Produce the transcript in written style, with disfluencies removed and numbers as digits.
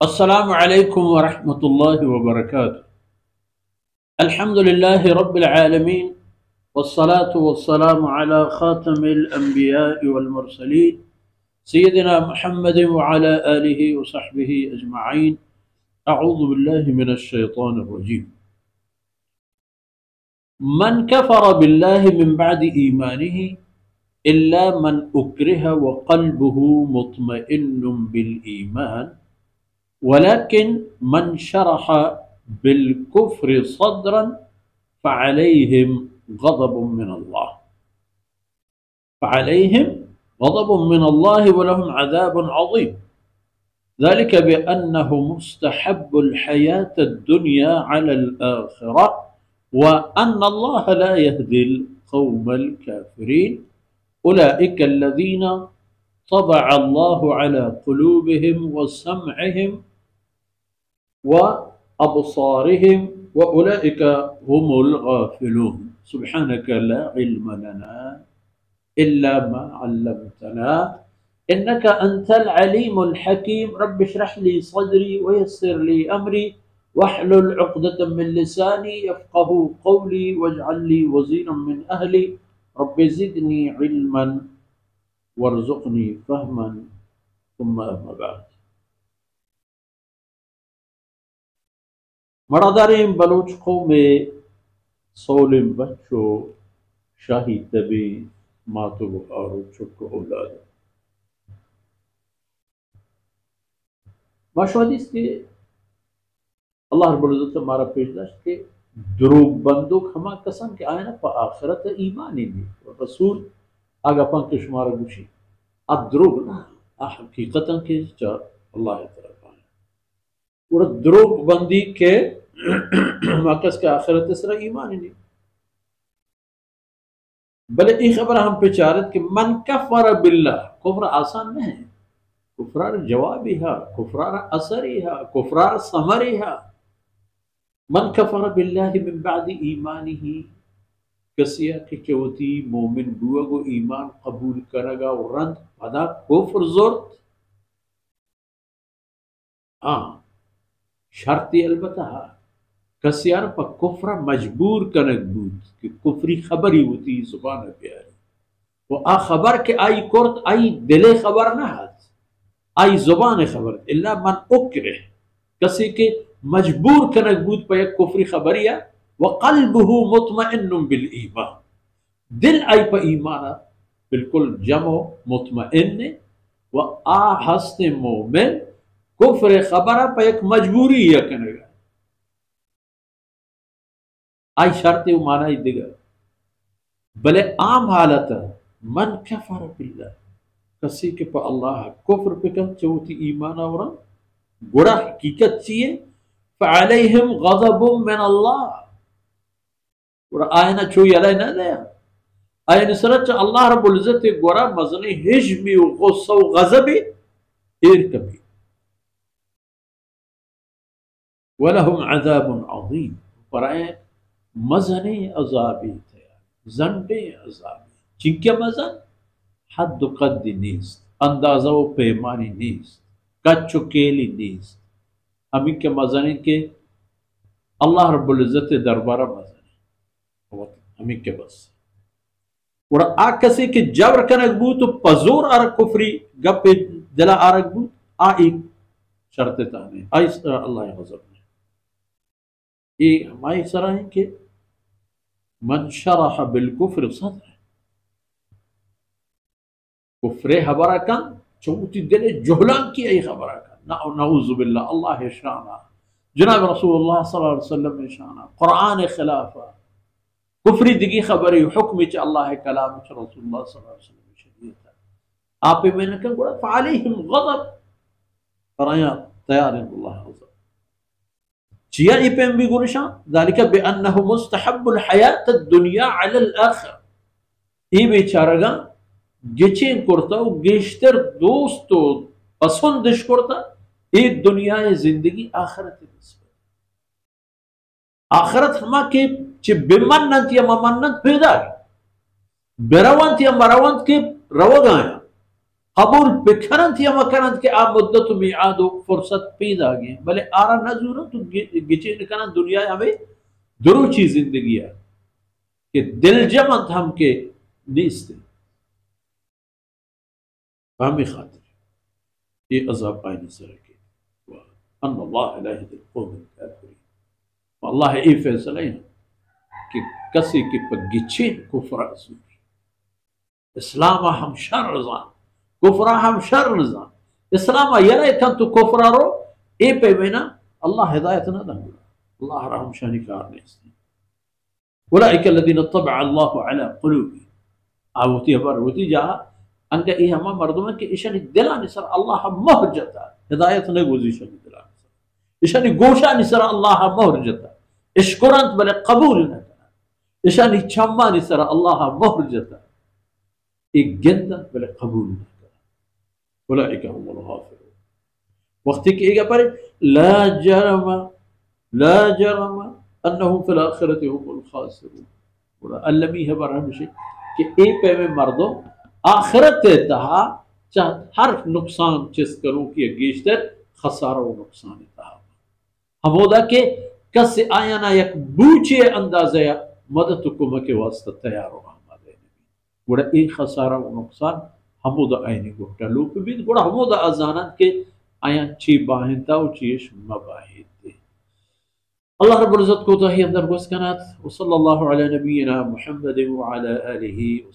अस्सलामु अलैकुम वरहमतुल्लाहि वबरकातुह। अल्हम्दुलिल्लाहि रब्बिल आलमीन वस्सलातु वस्सलामु अला खातमिल अंबिया'i वल मुरसलीन सय्यिदिना मुहम्मदिन व अला आलिहि व सहबिहि अजमईन। अऊज़ु बिल्लाहि मिनश शैतानिर रजीम। मन कफ़र बिल्लाहि मिन बअदि ईमानिहि इल्ला मन उक्रिह व क़ल्बुहु मुत्मइन्नुम बिल ईमान वलकिन मन शरह बिलकुफ्र सद्रन फ़अलैहिम ग़ज़बुम मिनल्लाह वलहुम अज़ाबुन अज़ीम। ज़ालिका बिअन्नहु मुस्तहब्बुल हयातद दुनिया अलल आखिरह व अन्नल्लाह ला यहदिल क़ौमल काफ़िरीन। उलाइका अल्लज़ीना तबअ अल्लाहु अला क़ुलूबिहिम व समअहिम व अबसारिहिम व उलाइका हुमुल गाफिलून। सुब्हानक ला इल्म लना इल्ला मा अल्लमतना इन्नका अंतल अलीमुल हकीम। रब्बि इश्रह ली सदरी व यस्सिर ली अमरी वहलुल उक़दतम मिन लिसानी यफ़क़हू क़ौली वजअल ली वज़ीरन मिन अहली रब्बि ज़िदनी इल्मन वरज़ुक़नी फ़हमन सुम्मा अम्मा बअद। मरादारीम बलूच कौम सोलिम बच्चों शाही तबी मातु और छोटो औलाद माशवादीस के अल्लाह रब्बुल इज़्ज़त हमारा पेशदाश के द्रोग बंदूक हमा कसम के आयना पर आखिरत ईमान ही नहीं रसूल आगा पंख शुमार गुशी अब द्रोग ना हकीकतन के अल्लाह और द्रोग बंदी के मकस के आखिरत सरा ईमान ही नहीं। भले ये खबर हम पे चारत कि मन कफर बिल्लाह कुफ्र आसान नहीं है। कुफरार जवाबी है, कुफरार असरी है, कुफरार समरी है। मन कफर बिल्लाहि मिन बअदि ईमानिही कसिया के चौथी मोमिन बुआ को ईमान कबूल करेगा और रंद पदा कुफ्र जोरत हाँ शर्ती अलबत्ता कसियार पर कुफ्र मजबूर कनक बूत कि कुफरी खबर ही होती जुबान प्यारी वो आ खबर के आई कोर्ट आई दिले खबर ना हाथ आई जुबान खबर इल्ला मन उक्रे कसी के मजबूर कनक बूत पर एक कुफरी खबरिया व क़ल्बुहु मुत्मइन्नुम बिल ईमान दिल आई पर ईमान बिल्कुल जमो मुत्मइन्न व आ हस्ते मोमिन कुफ्र खबर पर एक मजबूरी या कनेगा आई शर्त माना ही दिगा भले आम हालत मन कफर बिल्लाह कसी के पर अल्लाह कुफ्र पे कम चौथी ईमान और गुड़ा हकीकत चाहिए फ़अलैहिम ग़ज़बुम मिन अल्लाह और आयना चो यला ना दे आयन सरच अल्लाह रब्बुल इज़्ज़त गुड़ा मजने हिजमी व गुस्सा व ग़ज़ब एर कभी वलहुम अज़ाबुन अज़ीम पर मजने अज़ाबी थे जंडे अज़ाबी चिंके मजन हद कद नीस्त अंदाजा व पैमानी नीस्त कच्चो केली नीस्त हमी के मजने के अल्लाह रब्बुल इज़्ज़त दरबारा मजने हमी के बस और आ कसी के जबर कनक बू तो पजोर अरक कुफरी गप दिला अरक बू आ एक शर्त ताने आई अल्लाह गज़ब ने ये हमारी सरा है कि मन शरह बिलकुफ्र सद्र कुफ्रे खबरा कन चौथी दिले जुहलान की आई खबरा कन नऊज़ु बिल्लाह अल्लाह शाना जनाब रसूलुल्लाह सल्लल्लाहु अलैहि वसल्लम ने शाना कुरान खिलाफा कुफरी दिगी खबर हुक्म च अल्लाह कलाम च रसूलुल्लाह सल्लल्लाहु अलैहि वसल्लम शरीयत आप मैंने कहा गुड़ा फ़अलैहिम ग़ज़ब कराया तैयार है अल्लाह चिया इपेम भी गुरशा ज़ालिका बिअन्नहु मुस्तहब्बुल हयातद दुनिया अलल आखिर ये बेचारागा गेचे करता गेश्तर दोस्तों पसंदिश करता एक दुनिया जिंदगी आखिरत आखिरत हमा के चे बेमन्नत या ममन्नत पैदा बेरवंत या मरवंत के रवगाया قبول بكرنت يا مكرنت के आ मुद्दत मियाद फुर्सत पैदा गए भले आरा न जरूर तो गिचे निकना दुनिया हमें दुरुची जिंदगी है कि दिल जमत हम के नीस्ते फहमी खातिर ये अजाब आईनी सर के अन अल्लाह ला यहदी القوم الكافرين अल्लाह ये फैसला है कि कसी की पगिचे कुफर अजूर इस्लाम हम शर जान कुफरा हम शर जान इस्लाम यरा kan tu kufraro e pe mena Allah hidayat na dan Allah rahum shani karne أولئك الذين طبع الله على قلوبهم आवती पर होती जा अंक ये हम मर्दों के ईशानी दिलानी सर अल्लाह मोहर जता हिदायत ने गुजिशन दिलानी सर ईशानी गोशानी सर अल्लाह मोहर जता इश्कुरंत बले कबूल न करा ईशानी छम्मानी सर अल्लाह मोहर जता एक गंदा बले कबूल न करा أولئك هم الغافلون वक्त की एक पर لا جرم أنهم في الآخرة هم الخاسرون ولا अलमी है पर हमशे कि ए पे में मर्दों आखिरत तहा हर नुकसान चीज करूं कि गेश्तर खसारा व नुकसान तहा हमोदा के कस आयाना एक बूचे अंदाज़े मदद कुम के वास्ते तैयार हो हमारे नबी वड़ा एक खसारा व नुकसान हमोदा आईने गोटा लोग भी वड़ा हमोदा अजानत के आया ची बाहिंता व चीश मबाहिते अल्लाह रब्बुल इज्जत को तो ही अंदर गोस कनात व सल्लल्लाहु अला नबीना मुहम्मद व अला आलिहि व